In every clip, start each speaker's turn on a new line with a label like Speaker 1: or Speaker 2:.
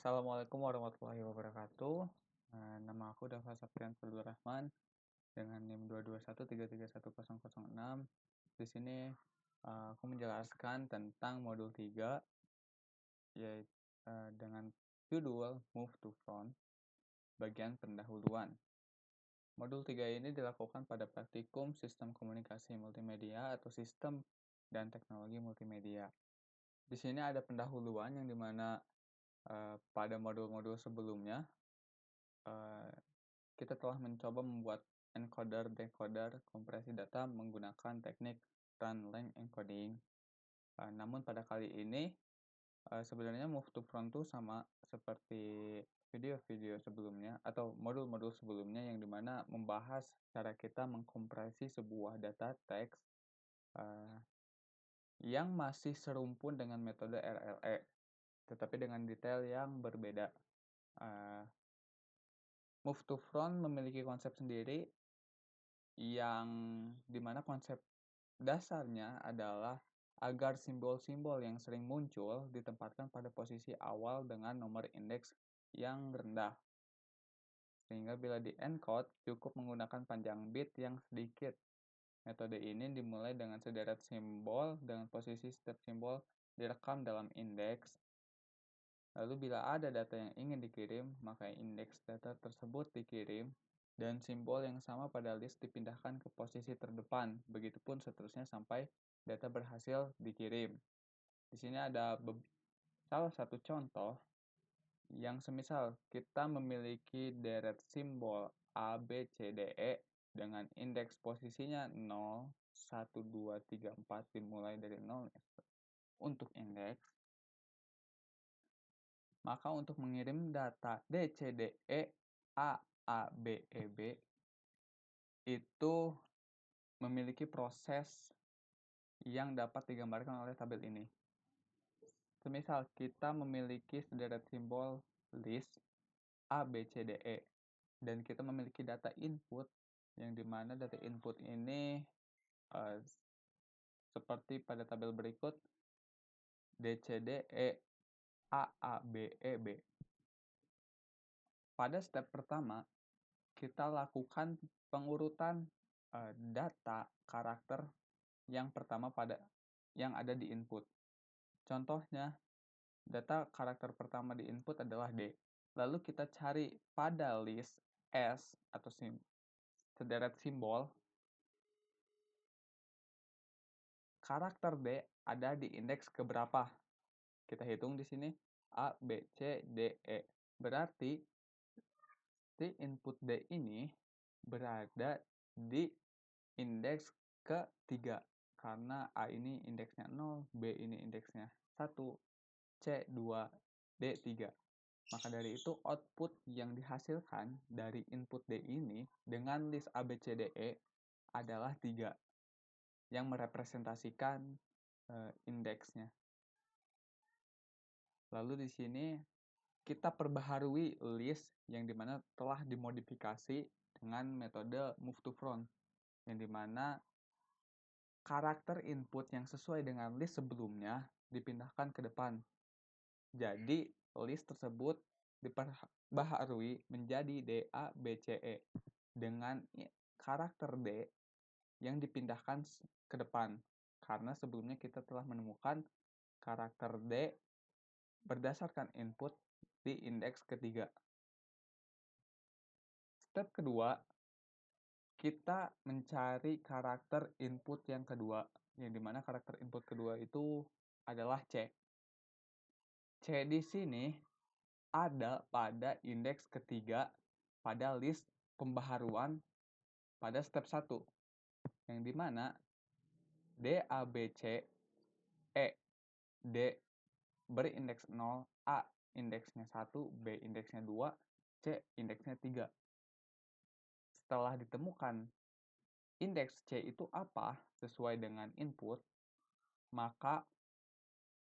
Speaker 1: Assalamualaikum warahmatullahi wabarakatuh. Nama aku Dava Saptrian Fadlur Rahman dengan NIM 221331006. Di sini aku menjelaskan tentang modul 3 yaitu dengan judul Move to Front bagian pendahuluan. Modul 3 ini dilakukan pada praktikum Sistem Komunikasi Multimedia atau Sistem dan Teknologi Multimedia. Di sini ada pendahuluan yang dimana pada modul-modul sebelumnya kita telah mencoba membuat encoder-decoder kompresi data menggunakan teknik run length encoding. Namun pada kali ini sebenarnya move to front itu sama seperti video-video sebelumnya atau modul-modul sebelumnya yang dimana membahas cara kita mengkompresi sebuah data teks yang masih serumpun dengan metode RLE, tetapi dengan detail yang berbeda. Move to front memiliki konsep sendiri yang dimana konsep dasarnya adalah agar simbol-simbol yang sering muncul ditempatkan pada posisi awal dengan nomor indeks yang rendah. Sehingga bila di-encode cukup menggunakan panjang bit yang sedikit. Metode ini dimulai dengan sederet simbol dengan posisi setiap simbol direkam dalam indeks. Lalu bila ada data yang ingin dikirim, maka indeks data tersebut dikirim dan simbol yang sama pada list dipindahkan ke posisi terdepan. Begitupun seterusnya sampai data berhasil dikirim. Di sini ada salah satu contoh yang semisal kita memiliki deret simbol A, B, C, D, E dengan indeks posisinya 0, 1, 2, 3, 4 dimulai dari 0 untuk indeks. Maka untuk mengirim data D, C, D, E, A, B, E, B itu memiliki proses yang dapat digambarkan oleh tabel ini. Semisal kita memiliki sederet simbol list A, B, C, D, E dan kita memiliki data input yang dimana data input ini seperti pada tabel berikut D, C, D, E, A, B, E, B. Pada step pertama, kita lakukan pengurutan data karakter yang pertama yang ada di input. Contohnya, data karakter pertama di input adalah D. Lalu kita cari pada list S atau sederet simbol karakter D ada di indeks keberapa. Kita hitung di sini A, B, C, D, E. Berarti di input D ini berada di indeks ketiga. Karena A ini indeksnya 0, B ini indeksnya 1, C 2, D 3. Maka dari itu output yang dihasilkan dari input D ini dengan list A, B, C, D, E adalah 3 yang merepresentasikan indeksnya. Lalu di sini kita perbaharui list yang dimana telah dimodifikasi dengan metode move to front, yang dimana karakter input yang sesuai dengan list sebelumnya dipindahkan ke depan. Jadi list tersebut diperbaharui menjadi D, A, B, C, E dengan karakter D yang dipindahkan ke depan. Karena sebelumnya kita telah menemukan karakter D berdasarkan input di indeks ketiga. Step kedua, kita mencari karakter input yang kedua, yang dimana karakter input kedua itu adalah C. C di sini ada pada indeks ketiga pada list pembaharuan pada step 1, yang dimana D, A, B, C, E, D berindeks 0, A indeksnya 1, B indeksnya 2, C indeksnya 3. Setelah ditemukan indeks C itu apa sesuai dengan input, maka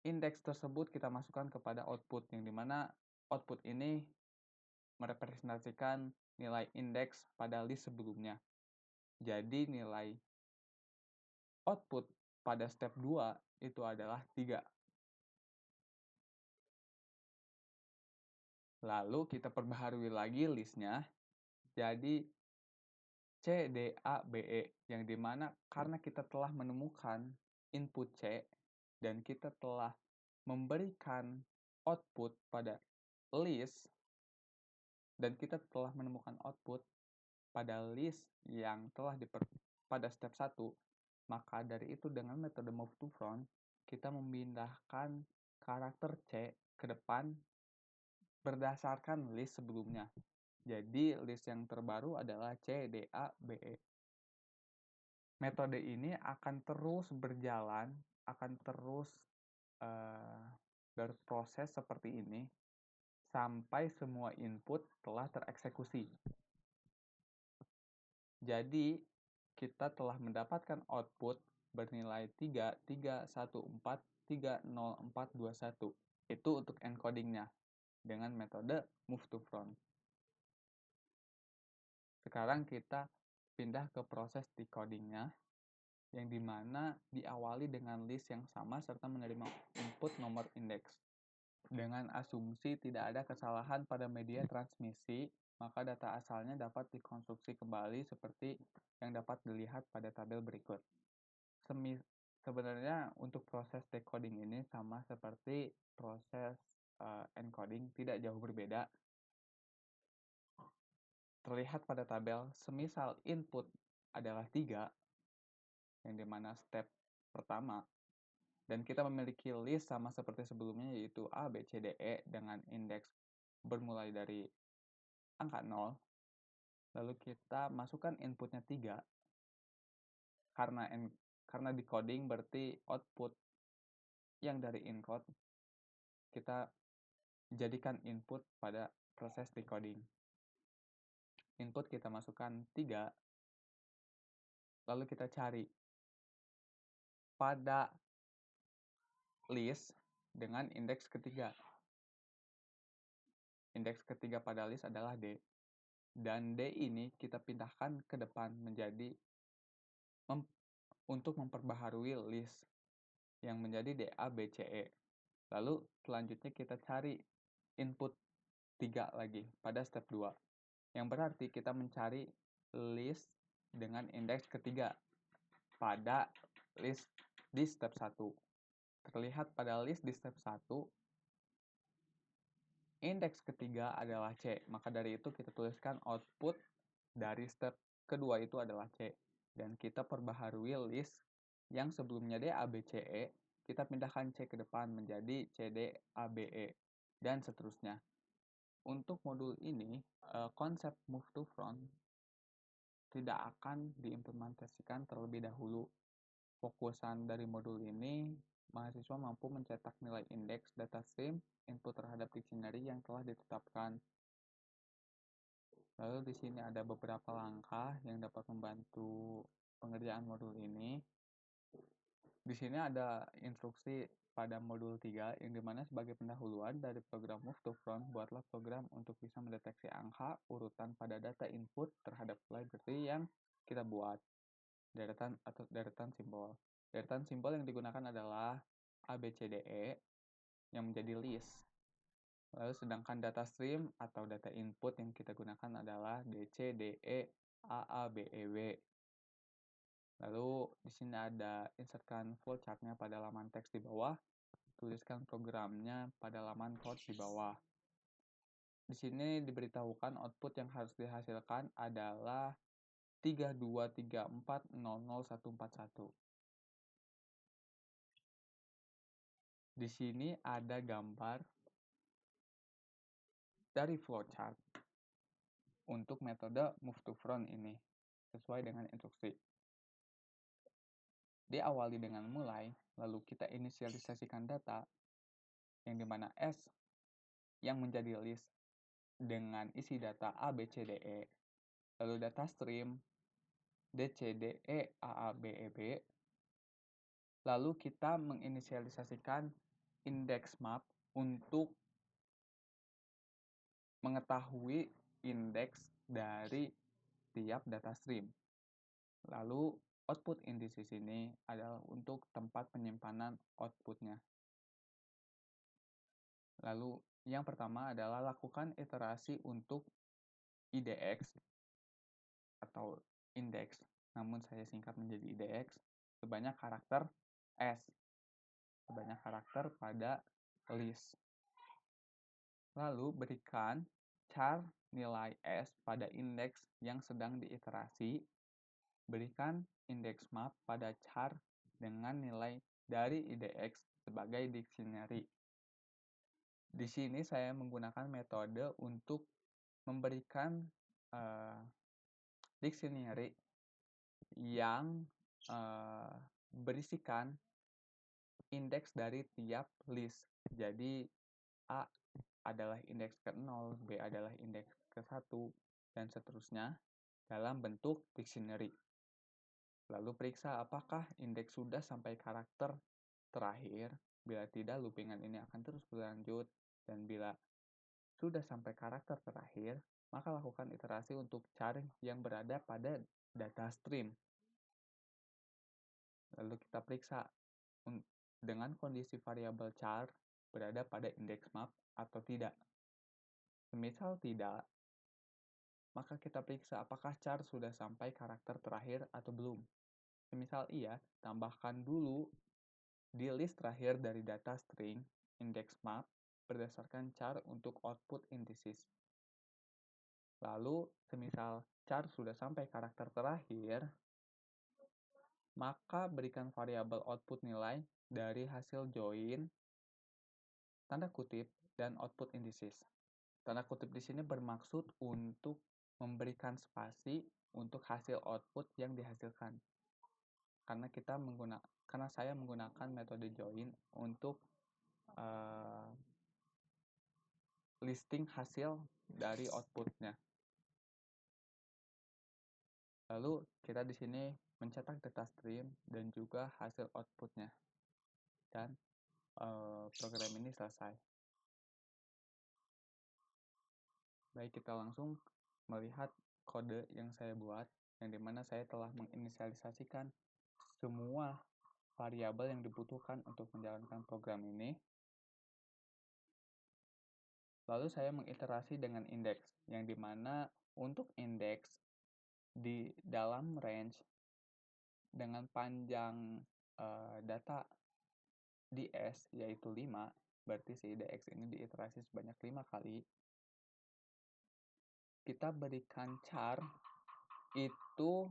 Speaker 1: indeks tersebut kita masukkan kepada output, yang dimana output ini merepresentasikan nilai indeks pada list sebelumnya. Jadi nilai output pada step 2 itu adalah 3. Lalu kita perbaharui lagi listnya jadi CDABE, yang dimana karena kita telah menemukan input C dan kita telah memberikan output pada list dan kita telah menemukan output pada list yang telah pada step 1, maka dari itu dengan metode move to front kita memindahkan karakter C ke depan berdasarkan list sebelumnya. Jadi list yang terbaru adalah CDABE. Metode ini akan terus berjalan, akan terus berproses seperti ini sampai semua input telah tereksekusi. Jadi kita telah mendapatkan output bernilai 3,314,30421. Itu untuk encodingnya dengan metode move to front. Sekarang kita pindah ke proses decodingnya, yang dimana diawali dengan list yang sama serta menerima input nomor indeks. Dengan asumsi tidak ada kesalahan pada media transmisi, maka data asalnya dapat dikonstruksi kembali seperti yang dapat dilihat pada tabel berikut. Sebenarnya untuk proses decoding ini sama seperti proses encoding, tidak jauh berbeda. Terlihat pada tabel, semisal input adalah 3, yang dimana step pertama, dan kita memiliki list sama seperti sebelumnya yaitu A, B, C, D, E dengan indeks bermulai dari angka 0, lalu kita masukkan inputnya 3, karena decoding berarti output yang dari encode kita jadikan input pada proses decoding. Input kita masukkan 3, lalu kita cari pada list dengan indeks ketiga. Indeks ketiga pada list adalah D. Dan D ini kita pindahkan ke depan menjadi untuk memperbaharui list yang menjadi DABCE. Lalu selanjutnya kita cari input 3 lagi pada step 2. Yang berarti kita mencari list dengan indeks ketiga pada list di step 1. Terlihat pada list di step 1, indeks ketiga adalah C. Maka dari itu kita tuliskan output dari step kedua itu adalah C. Dan kita perbaharui list yang sebelumnya DABCE, kita pindahkan C ke depan menjadi CDABE, dan seterusnya. Untuk modul ini, konsep move to front tidak akan diimplementasikan terlebih dahulu. Fokusan dari modul ini, mahasiswa mampu mencetak nilai indeks data stream input terhadap dictionary yang telah ditetapkan. Lalu di sini ada beberapa langkah yang dapat membantu pengerjaan modul ini. Di sini ada instruksi pada modul 3 yang dimana sebagai pendahuluan dari program Move to Front, buatlah program untuk bisa mendeteksi angka urutan pada data input terhadap library yang kita buat. Deretan atau deretan simbol. Deretan simbol yang digunakan adalah ABCDE yang menjadi list. Lalu sedangkan data stream atau data input yang kita gunakan adalah DC, DE, AA, BEW. Lalu di sini ada insertkan flowchart-nya pada laman teks di bawah, tuliskan programnya pada laman code di bawah. Di sini diberitahukan output yang harus dihasilkan adalah 3234000141. Di sini ada gambar dari flowchart untuk metode move to front ini sesuai dengan instruksi. Diawali dengan mulai, lalu kita inisialisasikan data yang dimana S yang menjadi list dengan isi data A, B, C, D, E, lalu data stream D, C, D, E, A, B, E, B, lalu kita menginisialisasikan index map untuk mengetahui indeks dari tiap data stream. Lalu output indices ini adalah untuk tempat penyimpanan outputnya. Lalu Yang pertama adalah lakukan iterasi untuk IDX atau index, namun saya singkat menjadi IDX, sebanyak karakter S, sebanyak karakter pada list. Lalu berikan char nilai S pada indeks yang sedang diiterasi, berikan index map pada char dengan nilai dari IDX sebagai dictionary. Di sini saya menggunakan metode untuk memberikan dictionary yang berisikan indeks dari tiap list. Jadi A adalah indeks ke-0, B adalah indeks ke-1, dan seterusnya dalam bentuk dictionary. Lalu periksa apakah indeks sudah sampai karakter terakhir. Bila tidak, loopingan ini akan terus berlanjut. Dan bila sudah sampai karakter terakhir, maka lakukan iterasi untuk char yang berada pada data stream. Lalu kita periksa dengan kondisi variabel char berada pada index map atau tidak. Semisal tidak, maka kita periksa apakah char sudah sampai karakter terakhir atau belum. Semisal iya, tambahkan dulu di list terakhir dari data string index map berdasarkan char untuk output indices. Lalu, semisal char sudah sampai karakter terakhir, maka berikan variabel output nilai dari hasil join, tanda kutip, dan output indices. Tanda kutip di sini bermaksud untuk memberikan spasi untuk hasil output yang dihasilkan. Karena saya menggunakan metode join untuk listing hasil dari outputnya. Lalu kita di sini mencetak data stream dan juga hasil outputnya. Dan program ini selesai. Baik, kita langsung melihat kode yang saya buat, yang dimana saya telah menginisialisasikan semua variabel yang dibutuhkan untuk menjalankan program ini. Lalu saya mengiterasi dengan indeks, yang dimana untuk indeks di dalam range dengan panjang data di S yaitu 5, berarti si IDX ini diiterasi sebanyak 5 kali. Kita berikan char itu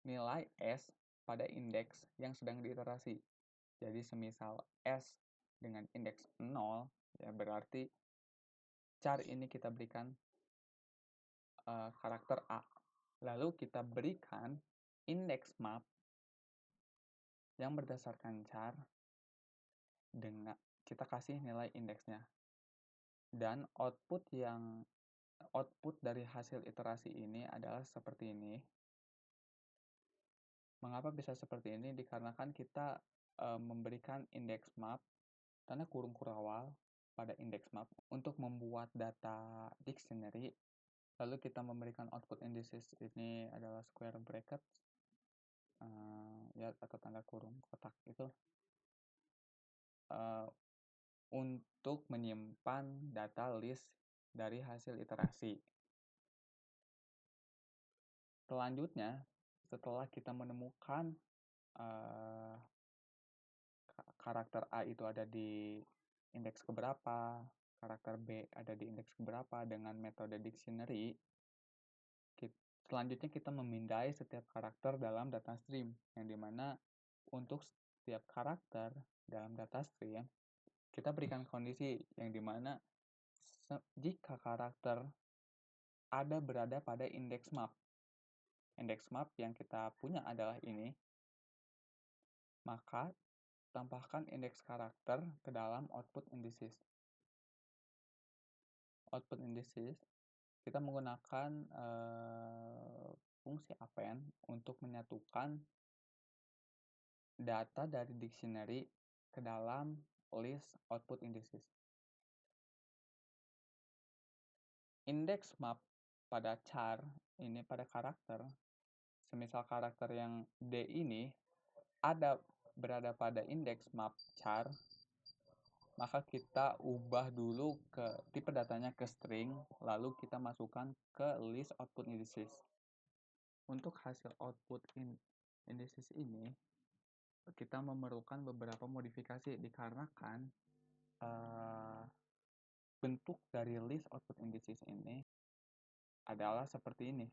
Speaker 1: nilai S pada indeks yang sedang diiterasi. Jadi semisal S dengan indeks 0, ya berarti char ini kita berikan karakter A. Lalu kita berikan index map yang berdasarkan char dengan kita kasih nilai indeksnya. Dan output dari hasil iterasi ini adalah seperti ini. Mengapa bisa seperti ini? Dikarenakan kita memberikan index map tanda kurung kurawal pada index map untuk membuat data dictionary. Lalu kita memberikan output indices ini adalah square bracket ya atau tanda kurung kotak itu untuk menyimpan data list dari hasil iterasi. Selanjutnya, setelah kita menemukan karakter A itu ada di indeks keberapa, karakter B ada di indeks keberapa dengan metode dictionary, selanjutnya kita memindai setiap karakter dalam data stream, yang dimana untuk setiap karakter dalam data stream, kita berikan kondisi yang dimana jika karakter ada berada pada indeks map yang kita punya adalah ini, maka tambahkan indeks karakter ke dalam output indices. Output indices kita menggunakan fungsi append untuk menyatukan data dari dictionary ke dalam list output indices. Index map pada char ini pada karakter, semisal karakter yang D ini berada pada index map char, maka kita ubah dulu ke tipe datanya ke string, lalu kita masukkan ke list output indices. Untuk hasil output indices ini, kita memerlukan beberapa modifikasi dikarenakan bentuk dari list output indices ini adalah seperti ini.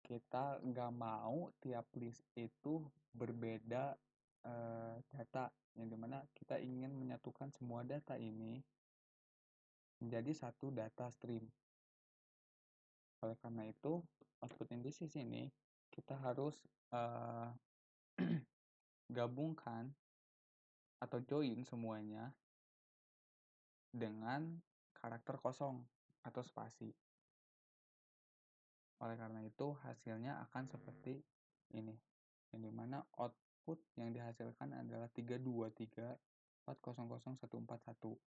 Speaker 1: Kita nggak mau tiap list itu berbeda data, yang dimana kita ingin menyatukan semua data ini menjadi satu data stream. Oleh karena itu, output indices ini kita harus gabungkan atau join semuanya dengan karakter kosong atau spasi. Oleh karena itu, hasilnya akan seperti ini, yang dimana output yang dihasilkan adalah 323400141,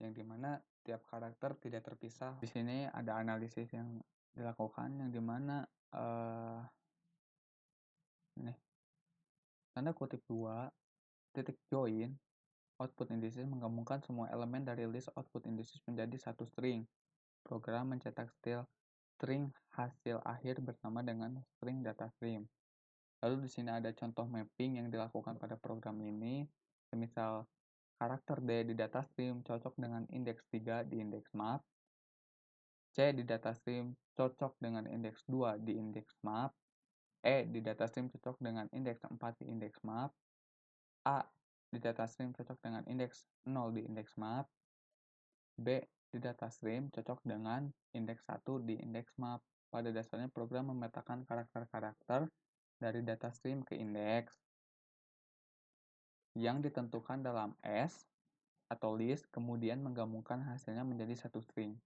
Speaker 1: yang dimana tiap karakter tidak terpisah. Di sini ada analisis yang dilakukan, yang dimana tanda kutip 2 titik join output indices menggabungkan semua elemen dari list output indices menjadi satu string. Program mencetak string hasil akhir bersama dengan string data stream. Lalu di sini ada contoh mapping yang dilakukan pada program ini. Misal karakter D di data stream cocok dengan indeks 3 di indeks map. C di data stream cocok dengan indeks 2 di indeks map. E di data stream cocok dengan indeks 4 di indeks map. A di data stream cocok dengan indeks 0 di indeks map. B di data stream cocok dengan indeks 1 di indeks map. Pada dasarnya program memetakan karakter-karakter dari data stream ke indeks yang ditentukan dalam S atau list, kemudian menggabungkan hasilnya menjadi satu string.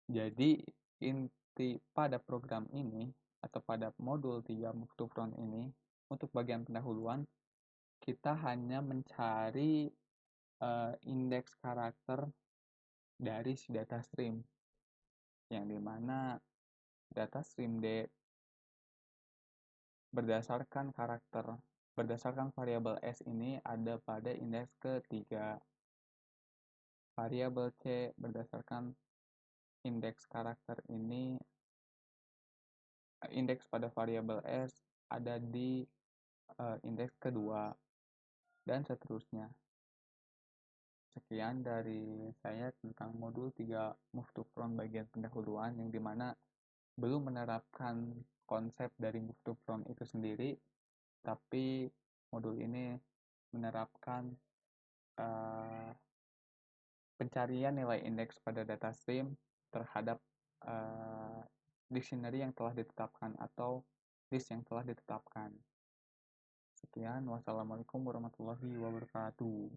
Speaker 1: Jadi inti pada program ini atau pada modul 3 move to front ini, untuk bagian pendahuluan kita hanya mencari indeks karakter dari si data stream, yang dimana data stream D berdasarkan variabel S ini ada pada indeks ketiga. Variabel C berdasarkan indeks karakter ini, indeks pada variabel S ada di indeks kedua, dan seterusnya. Sekian dari saya tentang modul 3 move to front bagian pendahuluan, yang dimana belum menerapkan konsep dari move to front itu sendiri, tapi modul ini menerapkan pencarian nilai indeks pada data stream terhadap dictionary yang telah ditetapkan atau list yang telah ditetapkan. Sekian, wassalamualaikum warahmatullahi wabarakatuh.